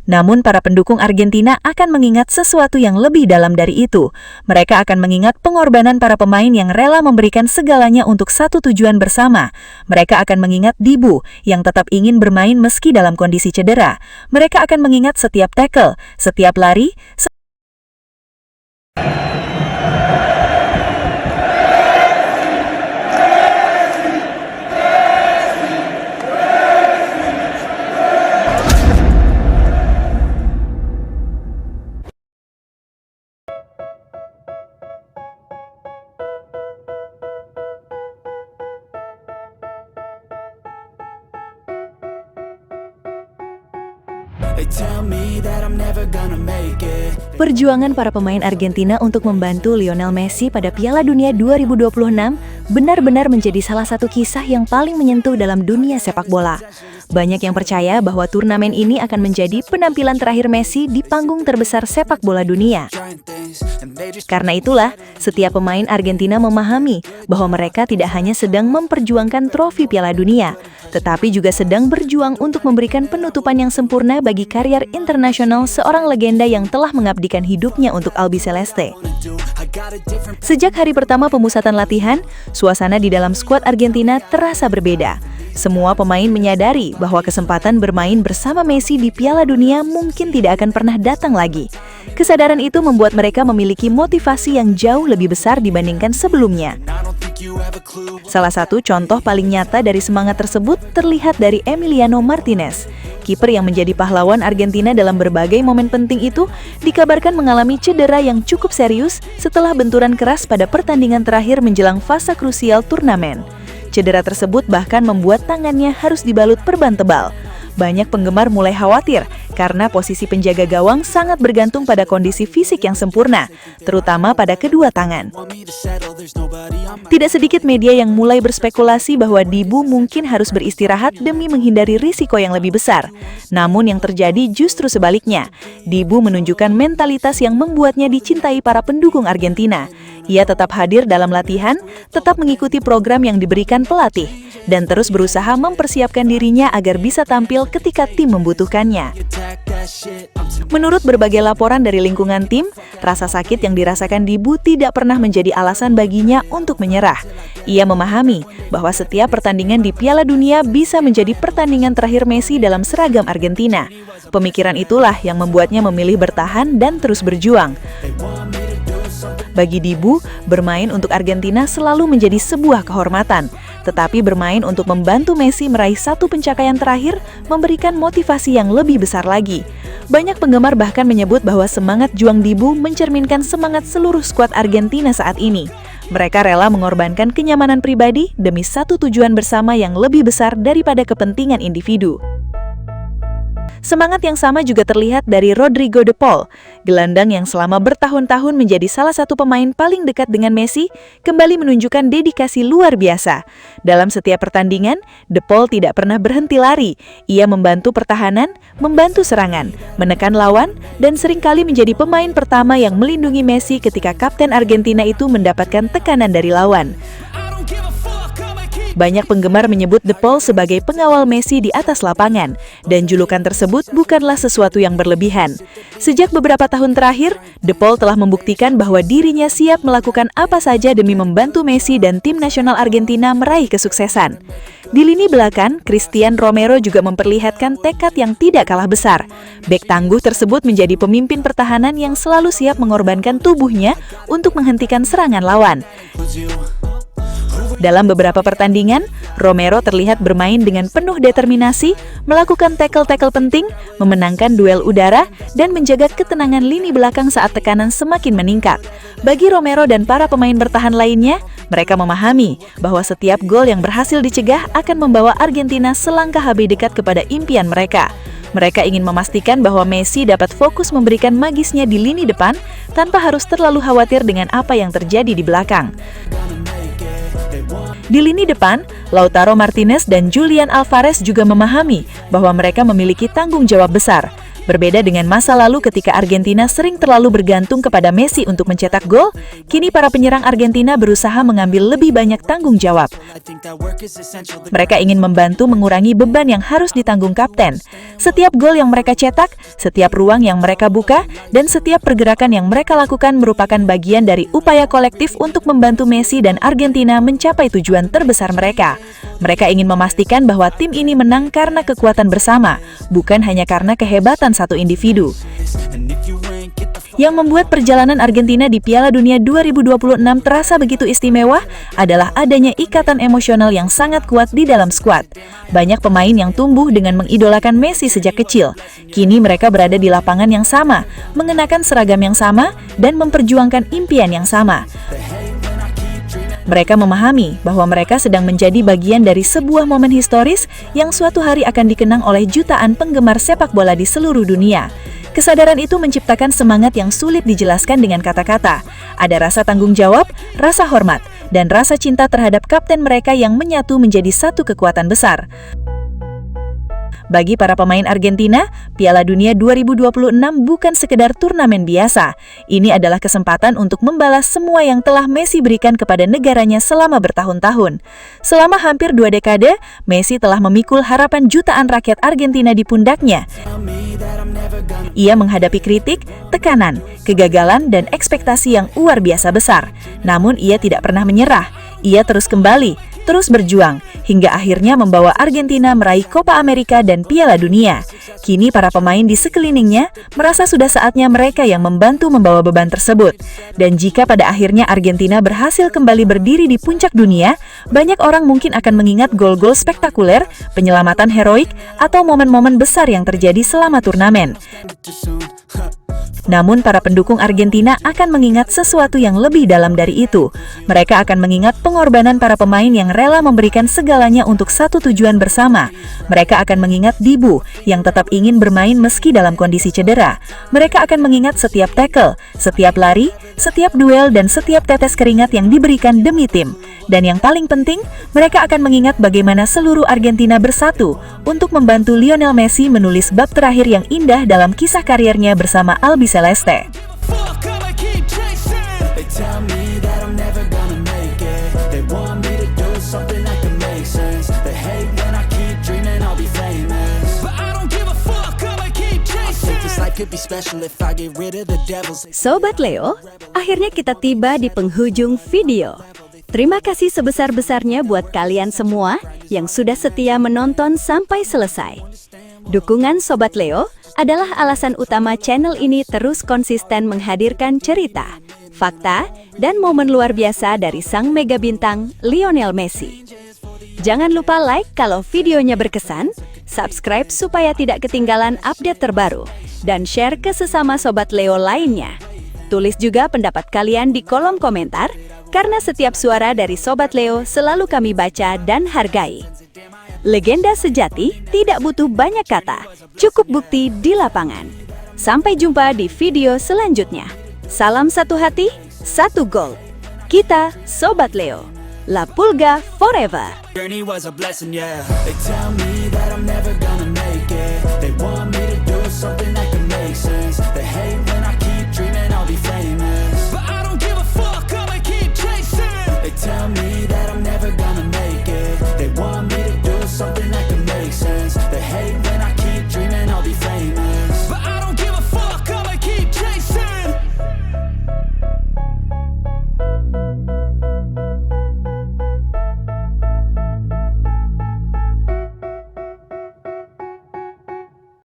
Namun para pendukung Argentina akan mengingat sesuatu yang lebih dalam dari itu. Mereka akan mengingat pengorbanan para pemain yang rela memberikan segalanya untuk satu tujuan bersama. Mereka akan mengingat Dibu yang tetap ingin bermain meski dalam kondisi cedera. Mereka akan mengingat setiap tackle, setiap lari, They tell me that I'm never gonna make it. Perjuangan para pemain Argentina untuk membantu Lionel Messi pada Piala Dunia 2026 benar-benar menjadi salah satu kisah yang paling menyentuh dalam dunia sepak bola. Banyak yang percaya bahwa turnamen ini akan menjadi penampilan terakhir Messi di panggung terbesar sepak bola dunia. Karena itulah, setiap pemain Argentina memahami bahwa mereka tidak hanya sedang memperjuangkan trofi Piala Dunia, tetapi juga sedang berjuang untuk memberikan penutupan yang sempurna bagi karier internasional seorang legenda yang telah mengabdikan hidupnya untuk Albiceleste. Sejak hari pertama pemusatan latihan, suasana di dalam skuad Argentina terasa berbeda. Semua pemain menyadari bahwa kesempatan bermain bersama Messi di Piala Dunia mungkin tidak akan pernah datang lagi. Kesadaran itu membuat mereka memiliki motivasi yang jauh lebih besar dibandingkan sebelumnya. Salah satu contoh paling nyata dari semangat tersebut terlihat dari Emiliano Martinez. Kiper yang menjadi pahlawan Argentina dalam berbagai momen penting itu dikabarkan mengalami cedera yang cukup serius setelah benturan keras pada pertandingan terakhir menjelang fase krusial turnamen. Cedera tersebut bahkan membuat tangannya harus dibalut perban tebal. Banyak penggemar mulai khawatir karena posisi penjaga gawang sangat bergantung pada kondisi fisik yang sempurna, terutama pada kedua tangan. Tidak sedikit media yang mulai berspekulasi bahwa Dibu mungkin harus beristirahat demi menghindari risiko yang lebih besar. Namun yang terjadi justru sebaliknya. Dibu menunjukkan mentalitas yang membuatnya dicintai para pendukung Argentina. Ia tetap hadir dalam latihan, tetap mengikuti program yang diberikan pelatih, dan terus berusaha mempersiapkan dirinya agar bisa tampil ketika tim membutuhkannya. Menurut berbagai laporan dari lingkungan tim, rasa sakit yang dirasakan Dibu tidak pernah menjadi alasan baginya untuk menyerah. Ia memahami bahwa setiap pertandingan di Piala Dunia bisa menjadi pertandingan terakhir Messi dalam seragam Argentina. Pemikiran itulah yang membuatnya memilih bertahan dan terus berjuang. Bagi Dibu, bermain untuk Argentina selalu menjadi sebuah kehormatan. Tetapi bermain untuk membantu Messi meraih satu pencapaian terakhir memberikan motivasi yang lebih besar lagi. Banyak penggemar bahkan menyebut bahwa semangat juang Dibu mencerminkan semangat seluruh skuad Argentina saat ini. Mereka rela mengorbankan kenyamanan pribadi demi satu tujuan bersama yang lebih besar daripada kepentingan individu. Semangat yang sama juga terlihat dari Rodrigo de Paul, gelandang yang selama bertahun-tahun menjadi salah satu pemain paling dekat dengan Messi, kembali menunjukkan dedikasi luar biasa. Dalam setiap pertandingan, de Paul tidak pernah berhenti lari. Ia membantu pertahanan, membantu serangan, menekan lawan, dan seringkali menjadi pemain pertama yang melindungi Messi ketika kapten Argentina itu mendapatkan tekanan dari lawan. Banyak penggemar menyebut De Paul sebagai pengawal Messi di atas lapangan, dan julukan tersebut bukanlah sesuatu yang berlebihan. Sejak beberapa tahun terakhir, De Paul telah membuktikan bahwa dirinya siap melakukan apa saja demi membantu Messi dan tim nasional Argentina meraih kesuksesan. Di lini belakang, Cristian Romero juga memperlihatkan tekad yang tidak kalah besar. Bek tangguh tersebut menjadi pemimpin pertahanan yang selalu siap mengorbankan tubuhnya untuk menghentikan serangan lawan. Dalam beberapa pertandingan, Romero terlihat bermain dengan penuh determinasi, melakukan tackle-tackle penting, memenangkan duel udara, dan menjaga ketenangan lini belakang saat tekanan semakin meningkat. Bagi Romero dan para pemain bertahan lainnya, mereka memahami bahwa setiap gol yang berhasil dicegah akan membawa Argentina selangkah lebih dekat kepada impian mereka. Mereka ingin memastikan bahwa Messi dapat fokus memberikan magisnya di lini depan tanpa harus terlalu khawatir dengan apa yang terjadi di belakang. Di lini depan, Lautaro Martinez dan Julian Alvarez juga memahami bahwa mereka memiliki tanggung jawab besar. Berbeda dengan masa lalu ketika Argentina sering terlalu bergantung kepada Messi untuk mencetak gol, kini para penyerang Argentina berusaha mengambil lebih banyak tanggung jawab. Mereka ingin membantu mengurangi beban yang harus ditanggung kapten. Setiap gol yang mereka cetak, setiap ruang yang mereka buka, dan setiap pergerakan yang mereka lakukan merupakan bagian dari upaya kolektif untuk membantu Messi dan Argentina mencapai tujuan terbesar mereka. Mereka ingin memastikan bahwa tim ini menang karena kekuatan bersama, bukan hanya karena kehebatan satu individu. Yang membuat perjalanan Argentina di Piala Dunia 2026 terasa begitu istimewa adalah adanya ikatan emosional yang sangat kuat di dalam skuad. Banyak pemain yang tumbuh dengan mengidolakan Messi sejak kecil. Kini mereka berada di lapangan yang sama, mengenakan seragam yang sama, dan memperjuangkan impian yang sama. Mereka memahami bahwa mereka sedang menjadi bagian dari sebuah momen historis yang suatu hari akan dikenang oleh jutaan penggemar sepak bola di seluruh dunia. Kesadaran itu menciptakan semangat yang sulit dijelaskan dengan kata-kata. Ada rasa tanggung jawab, rasa hormat, dan rasa cinta terhadap kapten mereka yang menyatu menjadi satu kekuatan besar. Bagi para pemain Argentina, Piala Dunia 2026 bukan sekedar turnamen biasa. Ini adalah kesempatan untuk membalas semua yang telah Messi berikan kepada negaranya selama bertahun-tahun. Selama hampir 2 dekade, Messi telah memikul harapan jutaan rakyat Argentina di pundaknya. Ia menghadapi kritik, tekanan, kegagalan, dan ekspektasi yang luar biasa besar. Namun ia tidak pernah menyerah. Ia terus kembali, terus berjuang, hingga akhirnya membawa Argentina meraih Copa America dan Piala Dunia. Kini para pemain di sekelilingnya merasa sudah saatnya mereka yang membantu membawa beban tersebut. Dan jika pada akhirnya Argentina berhasil kembali berdiri di puncak dunia, banyak orang mungkin akan mengingat gol-gol spektakuler, penyelamatan heroik, atau momen-momen besar yang terjadi selama turnamen. Namun para pendukung Argentina akan mengingat sesuatu yang lebih dalam dari itu. Mereka akan mengingat pengorbanan para pemain yang rela memberikan segalanya untuk satu tujuan bersama. Mereka akan mengingat Dibu yang tetap ingin bermain meski dalam kondisi cedera. Mereka akan mengingat setiap tackle, setiap lari, setiap duel, dan setiap tetes keringat yang diberikan demi tim. Dan yang paling penting, mereka akan mengingat bagaimana seluruh Argentina bersatu untuk membantu Lionel Messi menulis bab terakhir yang indah dalam kisah karirnya bersama Albi Celeste. Sobat Leo, akhirnya kita tiba di penghujung video. Terima kasih sebesar-besarnya buat kalian semua yang sudah setia menonton sampai selesai. Dukungan Sobat Leo adalah alasan utama channel ini terus konsisten menghadirkan cerita, fakta, dan momen luar biasa dari sang mega bintang Lionel Messi. Jangan lupa like kalau videonya berkesan, subscribe supaya tidak ketinggalan update terbaru, dan share ke sesama Sobat Leo lainnya. Tulis juga pendapat kalian di kolom komentar, karena setiap suara dari Sobat Leo selalu kami baca dan hargai. Legenda sejati tidak butuh banyak kata, cukup bukti di lapangan. Sampai jumpa di video selanjutnya. Salam satu hati, satu gol. Kita Sobat Leo. La Pulga forever. Journey was a blessing, yeah. They tell me that I'm never gonna